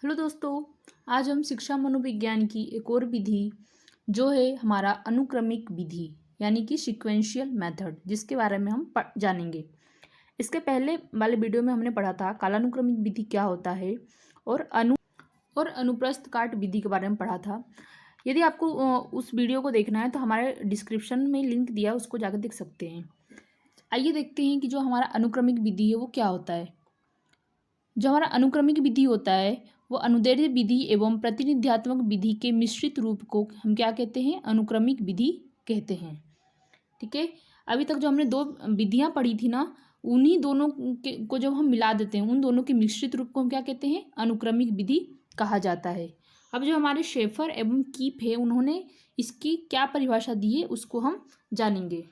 Hello दोस्तों। आज हम शिक्षा मनोविज्ञान की एक और विधि जो है हमारा अनुक्रमिक विधि यानी कि सीक्वेंशियल मेथड, जिसके बारे में हम जानेंगे। इसके पहले वाले वीडियो में हमने पढ़ा था कालानुक्रमिक विधि क्या होता है और अनुप्रस्थ काट विधि के बारे में पढ़ा था। यदि आपको उस वीडियो को देखना है तो हमारे डिस्क्रिप्शन में लिंक दिया है, उसको जाकर देख सकते हैं। आइए देखते हैं कि जो हमारा अनुक्रमिक विधि है वो क्या होता है। जो हमारा अनुक्रमिक विधि होता है वो अनुदैर्ध्य विधि एवं प्रतिनिध्यात्मक विधि के मिश्रित रूप को हम क्या कहते हैं, अनुक्रमिक विधि कहते हैं। ठीक है। अभी तक जो हमने दो विधियां पढ़ी थी ना, उन्हीं दोनों को जब हम मिला देते हैं, उन दोनों के मिश्रित रूप को हम क्या कहते हैं, अनुक्रमिक विधि कहा जाता है। अब जो हमारे शेफर एवं कीप है, उन्होंने इसकी क्या परिभाषा दी है उसको हम जानेंगे।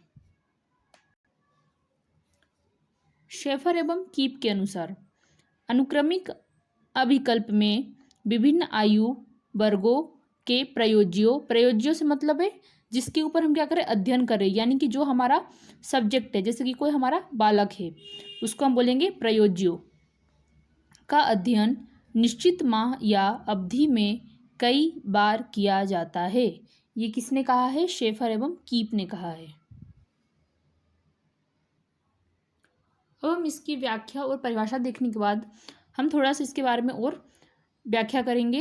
शेफर एवं कीप के अनुसार अनुक्रमिक अभिकल्प में विभिन्न आयु वर्गों के प्रयोज्यों से मतलब है जिसके ऊपर हम क्या करें, अध्ययन करें, यानी कि जो हमारा सब्जेक्ट है, जैसे कि कोई हमारा बालक है, उसको हम बोलेंगे प्रयोज्यों का अध्ययन निश्चित माह या अवधि में कई बार किया जाता है। ये किसने कहा है, शेफर एवं कीप ने कहा है। अब हम इसकी व्याख्या और परिभाषा देखने के बाद हम थोड़ा सा इसके बारे में और व्याख्या करेंगे,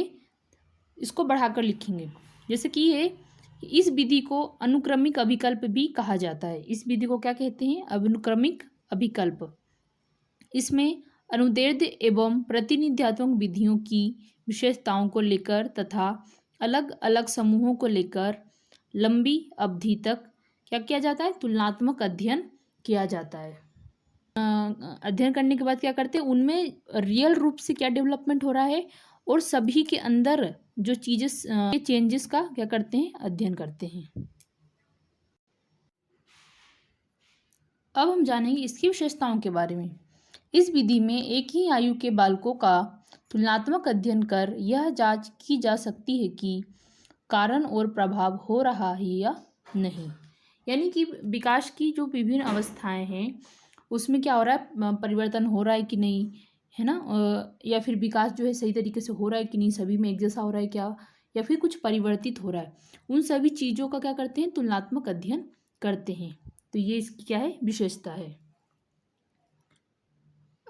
इसको बढ़ाकर लिखेंगे। जैसे कि ये इस विधि को अनुक्रमिक अभिकल्प भी कहा जाता है। इस विधि को क्या कहते हैं, अनुक्रमिक अभिकल्प। इसमें अनुदैर्ध्य एवं प्रतिनिध्यात्मक विधियों की विशेषताओं को लेकर तथा अलग अलग समूहों को लेकर लंबी अवधि तक क्या किया जाता है, तुलनात्मक अध्ययन किया जाता है। अध्ययन करने के बाद क्या करते हैं, उनमें रियल रूप से क्या डेवलपमेंट हो रहा है और सभी के अंदर जो चीजें चेंजेस का क्या करते हैं, अध्ययन करते हैं। अब हम जानेंगे इसकी विशेषताओं के बारे में। इस विधि में एक ही आयु के बालकों का तुलनात्मक अध्ययन कर यह जांच की जा सकती है कि कारण और प्रभाव हो रहा है या नहीं। यानी कि विकास की जो विभिन्न अवस्थाएं हैं उसमें क्या हो रहा है, परिवर्तन हो रहा है कि नहीं, है ना, या फिर विकास जो है सही तरीके से हो रहा है कि नहीं, सभी में एक जैसा हो रहा है क्या, या फिर कुछ परिवर्तित हो रहा है। उन सभी चीज़ों का क्या करते हैं, तुलनात्मक अध्ययन करते हैं। तो ये इसकी क्या है, विशेषता है।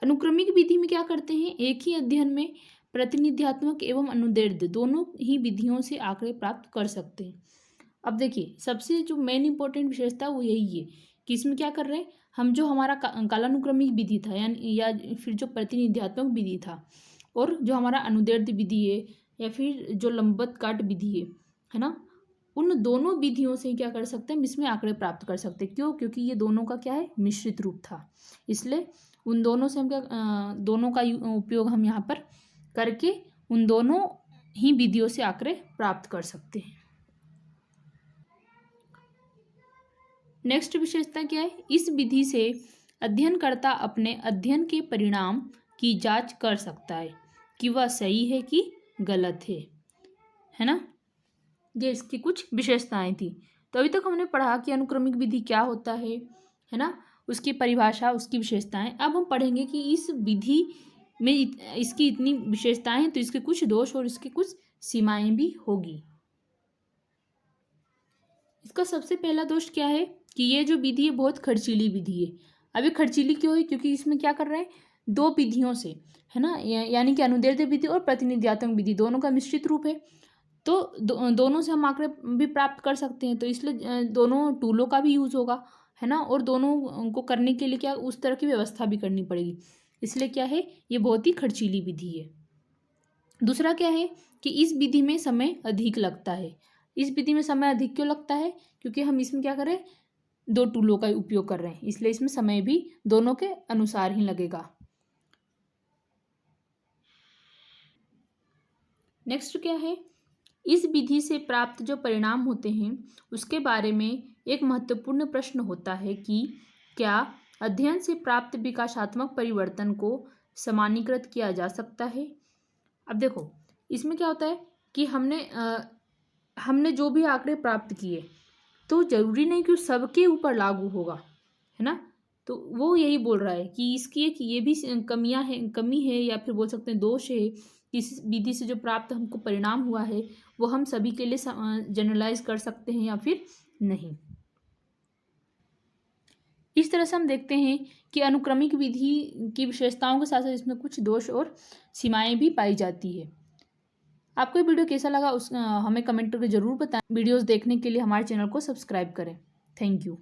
अनुक्रमिक विधि में क्या करते हैं, एक ही अध्ययन में प्रतिनिध्यात्मक एवं अनुदैर्ध्य दोनों ही विधियों से आंकड़े प्राप्त कर सकते हैं। अब देखिए, सबसे जो मेन इंपॉर्टेंट विशेषता वो यही है कि इसमें क्या कर रहे हैं हम, जो हमारा कालानुक्रमिक विधि था या फिर जो प्रतिनिध्यात्मक विधि था और जो हमारा अनुदैर्ध्य विधि है या फिर जो लंबवत काट विधि है ना, उन दोनों विधियों से क्या कर सकते हैं, इसमें आंकड़े प्राप्त कर सकते हैं। क्यों? क्योंकि ये दोनों का क्या है, मिश्रित रूप था। इसलिए उन दोनों से हम क्या दोनों का उपयोग हम यहाँ पर करके उन दोनों ही विधियों से आंकड़े प्राप्त कर सकते हैं। नेक्स्ट विशेषता क्या है, इस विधि से अध्ययनकर्ता अपने अध्ययन के परिणाम की जांच कर सकता है कि वह सही है कि गलत है ना। ये इसकी कुछ विशेषताएं थी। तो अभी तक हमने पढ़ा कि अनुक्रमिक विधि क्या होता है ना, उसकी परिभाषा, उसकी विशेषताएं। अब हम पढ़ेंगे कि इस विधि में इसकी इतनी विशेषताएं हैं तो इसके कुछ दोष और इसकी कुछ सीमाएं भी होगी। इसका सबसे पहला दोष क्या है कि ये जो विधि है बहुत खर्चीली विधि है। अब ये खर्चीली क्यों है, क्योंकि इसमें क्या कर रहे हैं, दो विधियों से, है ना, यानी कि अनुदैर्ध्य विधि और प्रतिनिध्यात्मक विधि दोनों का मिश्रित रूप है। तो दोनों से हम आंकड़े भी प्राप्त कर सकते हैं। तो इसलिए दोनों टूलों का भी यूज़ होगा, है ना, और दोनों को करने के लिए क्या उस तरह की व्यवस्था भी करनी पड़ेगी। इसलिए क्या है, ये बहुत ही खर्चीली विधि है। दूसरा क्या है कि इस विधि में समय अधिक लगता है। इस विधि में समय अधिक क्यों लगता है, क्योंकि हम इसमें क्या करें, दो टूलों का उपयोग कर रहे हैं, इसलिए इसमें समय भी दोनों के अनुसार ही लगेगा। नेक्स्ट क्या है, इस विधि से प्राप्त जो परिणाम होते हैं उसके बारे में एक महत्वपूर्ण प्रश्न होता है कि क्या अध्ययन से प्राप्त विकासात्मक परिवर्तन को सामान्यीकृत किया जा सकता है। अब देखो, इसमें क्या होता है कि हमने जो भी आंकड़े प्राप्त किए तो जरूरी नहीं कि सबके ऊपर लागू होगा, है ना। तो वो यही बोल रहा है कि इसकी एक ये भी कमियां हैं, कमी है या फिर बोल सकते हैं दोष है कि इस विधि से जो प्राप्त हमको परिणाम हुआ है वो हम सभी के लिए जनरलाइज कर सकते हैं या फिर नहीं। इस तरह से हम देखते हैं कि अनुक्रमिक विधि की विशेषताओं के साथ साथ इसमें कुछ दोष और सीमाएं भी पाई जाती है। आपको ये वीडियो कैसा लगा हमें कमेंट करके ज़रूर बताएं। वीडियोस देखने के लिए हमारे चैनल को सब्सक्राइब करें। Thank you.